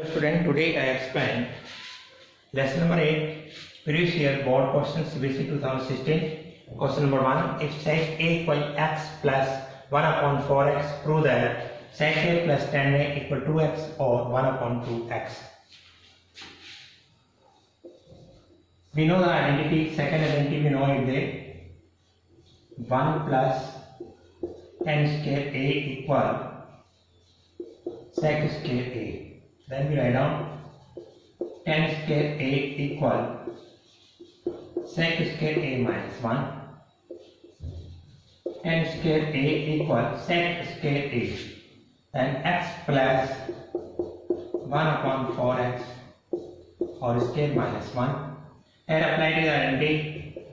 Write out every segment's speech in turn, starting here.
Student, today I explain lesson number 8, previous year board questions CBSE 2016. Question number 1, if sec a equal x plus 1 upon 4x, prove that sec a plus 10a equal 2x or 1 upon 2x. We know the identity, second identity we know it there, 1 plus 10 square a equal sec square a. Then we write down 10 square a equal sec square a minus 1. 10 square a equal sec square a. Then x plus 1 upon 4x or square minus 1. And apply to the identity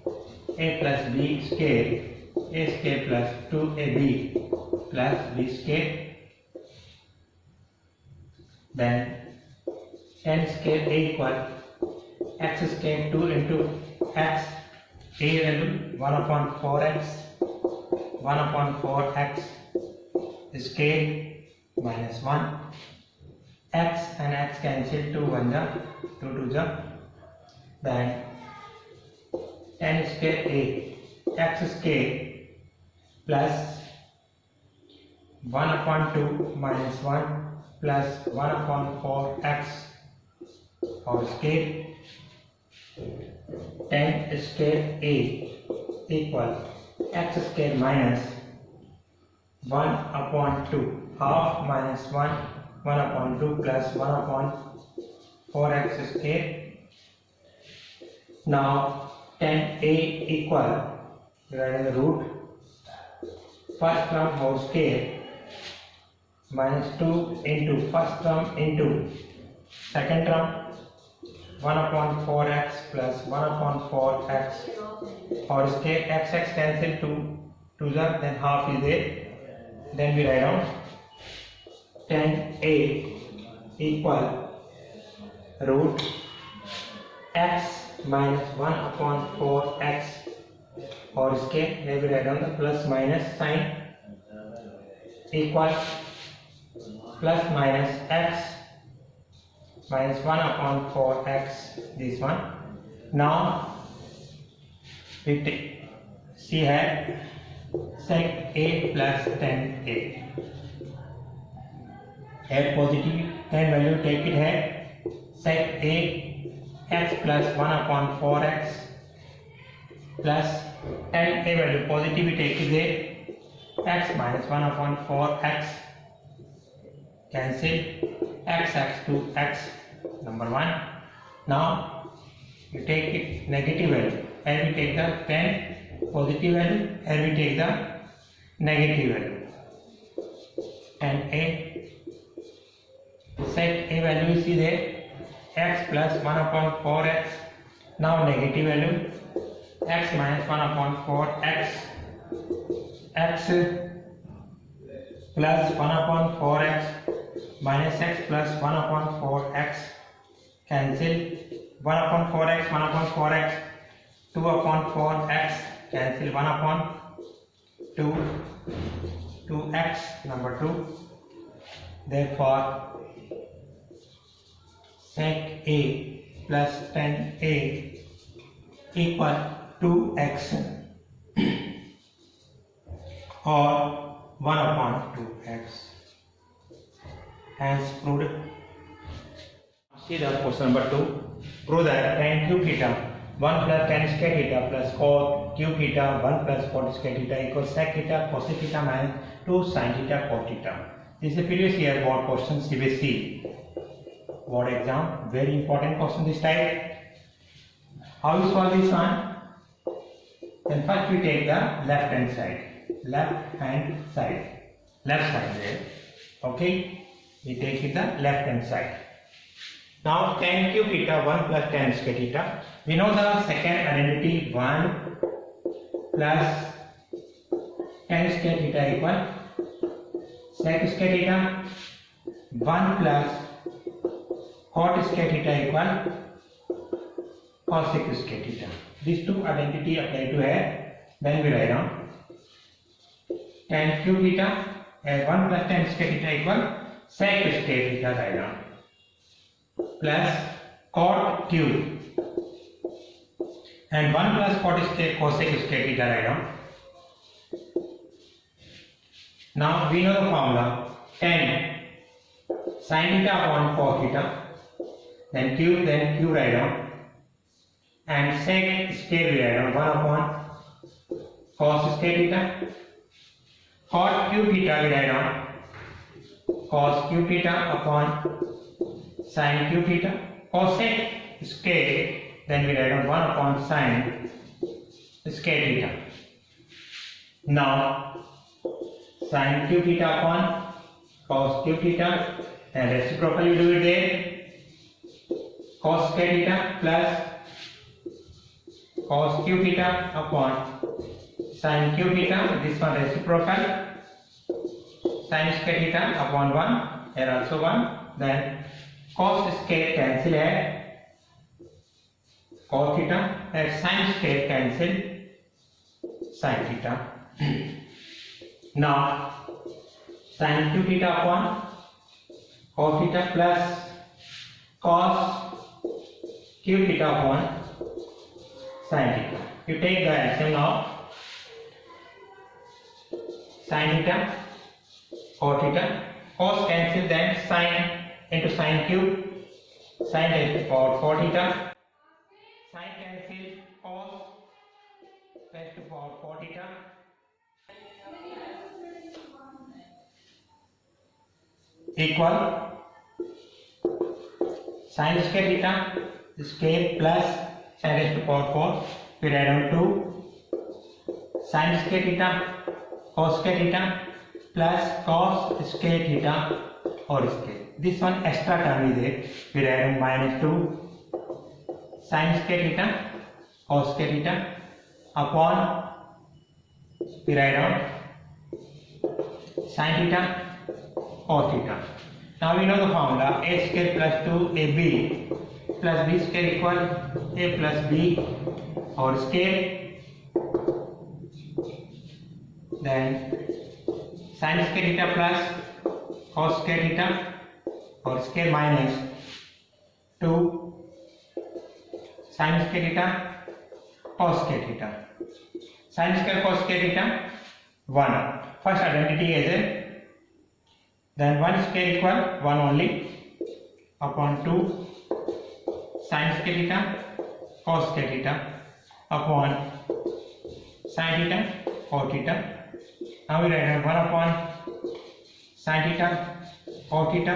a plus b square plus 2ab plus b square. Then 10 square a equal x square 2 into x, a value 1 upon 4x, 1 upon 4x square minus 1, x and x cancel 2 1 the 2 2 the. Then 10 square a x square plus 1 upon 2 minus 1 plus 1 upon 4x or square. 10 square a equal x square minus 1 upon 2 half minus 1 1 upon 2 plus 1 upon 4x square. Now 10a equal, write the root first term whole square minus 2 into first term into second term 1 upon 4x plus 1 upon 4x or square x cancel 2 to the, then half is there. Then we write down 10a equal root x minus 1 upon 4x or square. Then we write down the plus minus sign equal plus minus x minus 1 upon 4x, this one. Now we take see here sec a plus 10a. Add positive 10 value, take it here sec a x plus 1 upon 4x plus 10a value positive, we take it there x minus 1 upon 4x cancel x to x, number 1. Now we take it negative value and we take the 10 positive value and we take the negative value, and a sec a value is there x plus 1 upon 4x. Now negative value x minus 1 upon 4x, x plus 1 upon 4x minus x plus 1 upon 4x cancel 1 upon 4x, 1 upon 4x, 2 upon 4x cancel 1 upon 2, 2x, number 2. Therefore sec a plus 10a equal 2x or 1 upon 2x. Hence proved. See the question number 2. Prove that tan cube theta 1 plus tan square theta plus cot cube theta 1 plus cot square theta equals sec theta cos theta minus 2 sin theta cot theta. This is a previous year board question, CBSE board exam. Very important question this type. How you solve this one? Then first we take the left hand side, left side there. Okay. We take it the left hand side. Now tan cube theta 1 plus tan square theta. We know the second identity 1 plus tan square theta equal sec square theta, 1 plus cot square theta equal cosec square theta. These two identity apply to here. Then we write down tan cube theta 1 plus tan square theta equal sec square theta, write down plus cot cube and 1 plus cot square cosec square theta write down. Now we know the formula tan sin theta upon cos theta, then cube write down, and sec square we write down 1 upon cos square theta, cot cube theta we write down cos cube theta upon sin cube theta, cosec square then we write down 1 upon sin square theta. Now sin cube theta upon cos cube theta and reciprocally do it there, cos square theta plus cos cube theta upon sin cube theta, this one reciprocal, sin square theta upon 1, here also 1, then cos square cancel here, cos theta and sin square cancel sin theta. Now sin cube theta upon cos theta plus cos cube theta upon sin theta. You take the LCM now, sin theta, cos theta, cos cancel, then sin into sin cube, sin raised to power 4 theta, sin cancel, cos raised to power 4 theta, equal sin square theta square plus sin raised to power 4, we write down 2 sin square theta cos square theta plus cos square theta whole square. This one extra term is there, we write down minus 2 sin square theta cos square theta upon, we write down sin theta cos theta. Now we know the formula a square plus 2ab plus b square equal a plus b whole square, then sin square theta plus cos square theta whole square minus 2 sin square theta cos square theta, sin square cos square theta 1, first identity as a, then 1 square equal 1 only upon 2 sin square theta cos square theta upon sin theta cos theta. Now we write down 1 upon sin theta cos theta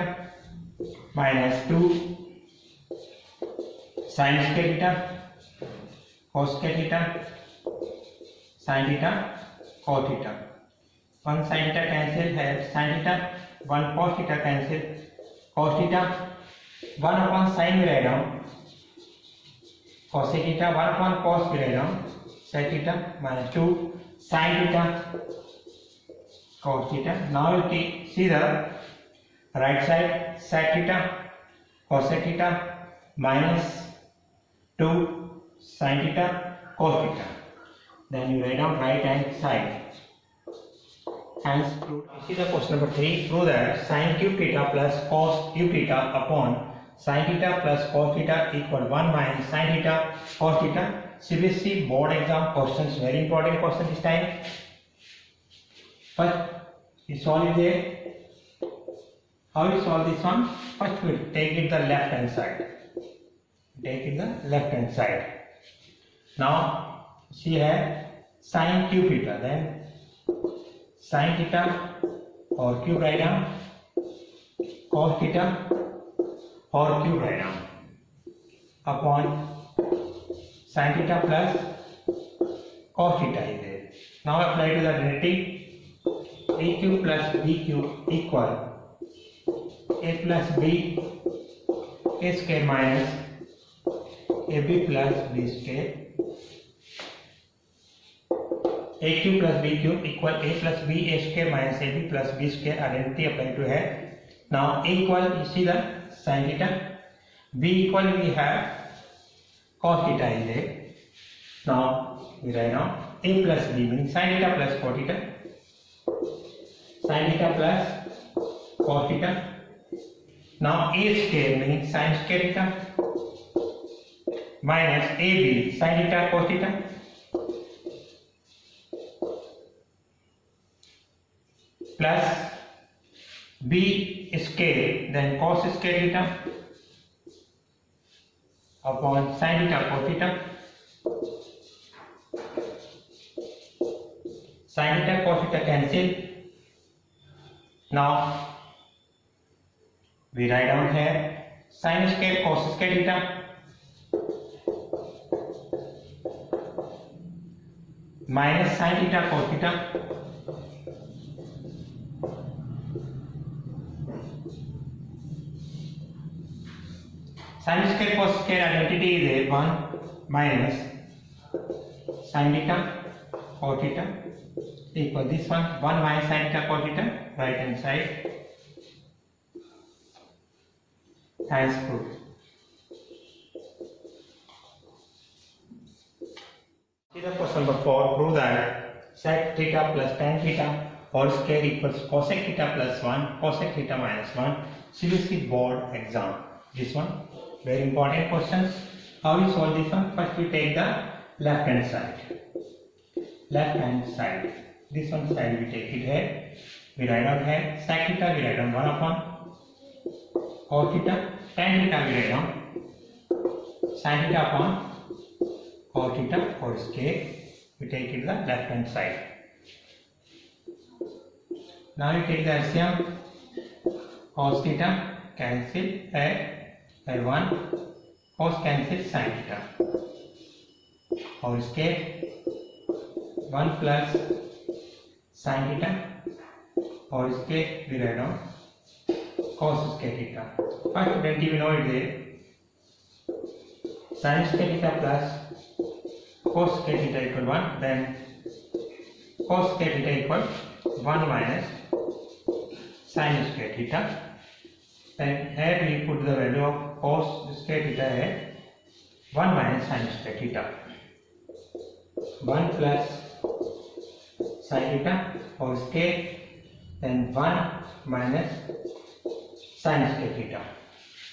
minus 2 sin square theta cos square theta sin theta cos theta. 1 sin theta cancel here, sin theta, 1 cos theta cancel, cos theta 1 upon sin we write down cos theta, 1 upon cos we write down sec theta minus 2 sin theta cos theta. Now you see the right side, sec theta cos theta minus 2 sin theta cos theta. Then you write down right hand side. Hence, see the question number 3. Prove that sin cube theta plus cos cube theta upon sin theta plus cos theta equal 1 minus sin theta cos theta. CBSE board exam questions, very important question this time. First, you solve it there. How you solve this one? First, we take it the left hand side. Take it the left hand side. Now, see here sin cube theta, then sin theta or cube write down, cos theta or cube write down upon sin theta plus cos theta is there. Now apply to the identity, a cube plus b cube equal a plus b a square minus ab plus b square. A cube plus b cube equal a plus b a square minus ab plus b square, identity apply to here. Now a equal, you see the sin theta, b equal we have cos theta is there. Now we write down a plus b meaning sin theta plus cos theta, sin theta plus cos theta Now a square means sin square theta minus ab sin theta cos theta plus b square then cos square theta upon sin theta cos theta. Sin theta cos theta cancel. Now we write down here sin square cos square theta minus sin theta cos theta sin square cos square identity is a 1 minus sin theta cos theta equal this one 1 minus sin theta cos theta right hand side. Hence proved. See the question number 4. Prove that sec theta plus tan theta whole square equals cosec theta plus 1 cosec theta minus 1. CBSE board exam. This one very important questions. How we solve this one? First we take the left hand side. Left hand side. This one side we take it here. We write down here sec theta we write down 1 upon cos theta, tan theta we write down sin theta upon cos theta whole square. We take it the left hand side. Now we take the LCM. Cos theta cancel at 1 cos cancel sin theta whole square 1 plus sin theta whole square we write down cos square theta. First identity we know it there sin square theta plus cos square theta equal 1, then cos square theta equal 1 minus sin square theta. Then here we put the value of cos square theta at 1 minus sin square theta 1 plus sin theta whole square then 1 minus sin square theta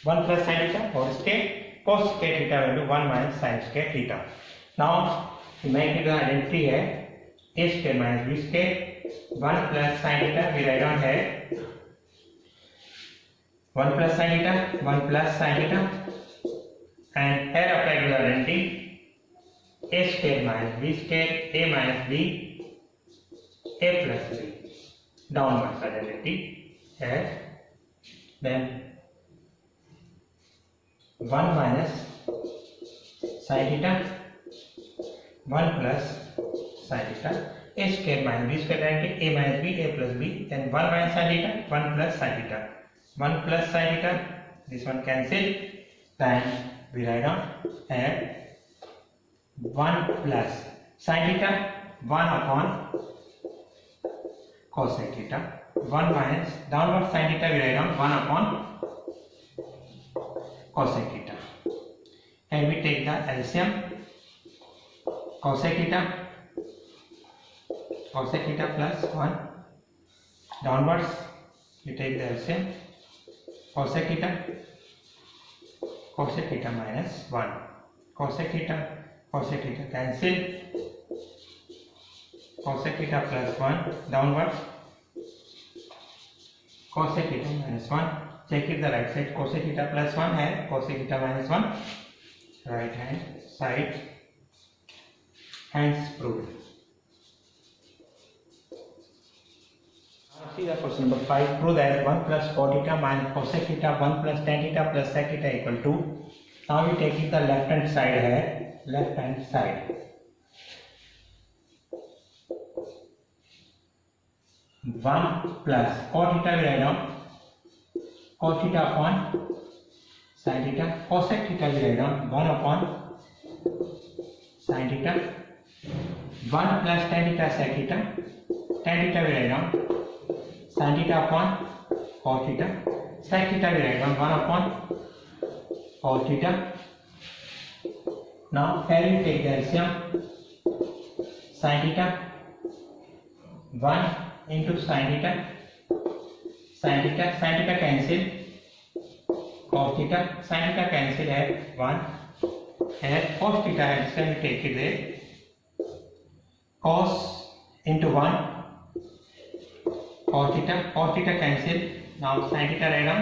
1 plus sin theta whole square cos square theta value 1 minus sin square theta. Now we make it the identity here a square minus b square 1 plus sin theta we write down here 1 plus sin theta 1 plus sin theta and here apply to the identity a square minus b square a minus b a plus b downwards identity here then 1 minus sin theta 1 plus sin theta a square minus b square identity a minus b a plus b then 1 minus sin theta 1 plus sin theta 1 plus sin theta this one cancel then we write down here 1 plus sin theta 1 upon cosec theta 1 minus downward sin theta we write down 1 upon cosec theta and we take the LCM cosec theta plus 1 downwards we take the LCM cosec theta minus 1 cosec theta cancel cosec theta plus 1 downwards cosec theta minus 1 check it the right side cosec theta plus 1 है cosec theta minus 1 right hand side hence proved. See the question number 5. Prove that 1 plus cos theta minus cosec theta 1 plus tan theta plus sec theta equal to. Now we take it the left hand side here. Left hand side. 1 plus cos theta we write down cos theta upon sin theta cosec theta we write down 1 upon sin theta 1 plus tan theta sec theta tan theta we write down sin theta upon cos theta sec theta we write down 1 upon cos theta. Now here we take the LCM sin theta 1 into sin theta cancel cos theta, sin theta cancel at 1, and cos theta, and then we take it there, cos into 1, cos theta cancel, now sin theta write down,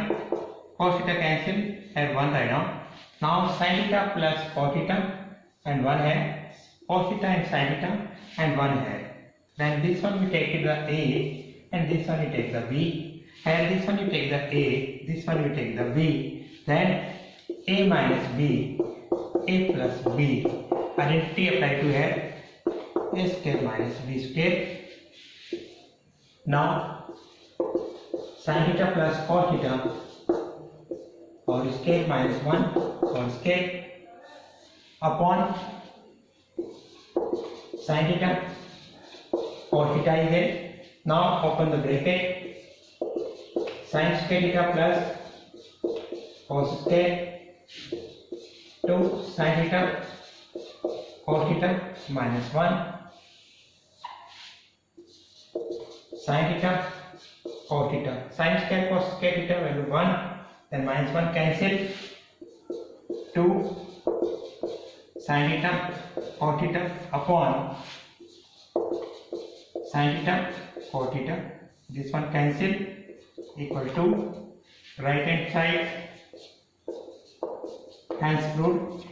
cos theta cancel at 1 write down, now sin theta plus cos theta and 1 है, cos theta and sin theta and 1 है, then this one we take it the A and this one we take the B, and this one you take the A, this one you take the B, then A minus B, A plus B, identity apply to है A square minus B square. Now sin theta plus cos theta और square minus 1 और square upon sin theta cos theta is there. Now open the bracket, sin square theta plus cos square to sin theta cos theta minus 1 sin theta cos theta, sin square cos square theta value 1, then minus 1 cancel, 2 sin theta cos theta upon sin theta cos theta, this one cancel, equal to right hand side hence proved